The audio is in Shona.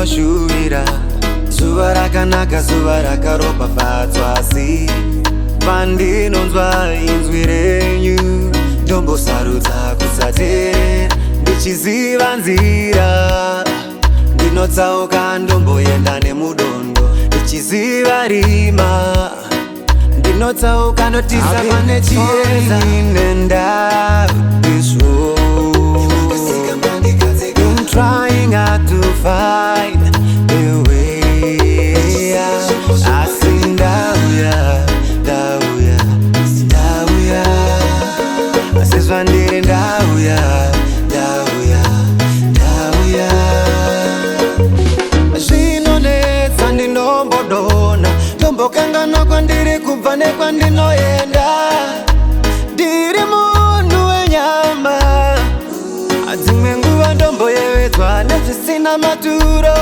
ndinoshuvira zuva rakanaka, zuva rakaropafadzwa. Asi pandinonzwa inzwi renyu ndombosarudza kusateerera, ndichiziva nzira ndinotsauka ndomboenda nemudondo, ndichiziva rima ndinotsauka ndotiza pane chiedza. I'm trying hard to find a way. Asi ndauya, ndauya, ndauya, asizwa ndiri ndauya, ndauya, ndauya. Zvinonetsa ndinombodona, ndombokangana kwandiri kubva nekwandinoenda. Ndiri munhu wenyama, dzimwe nguva ndomboyevedzwa nezvisina maturo.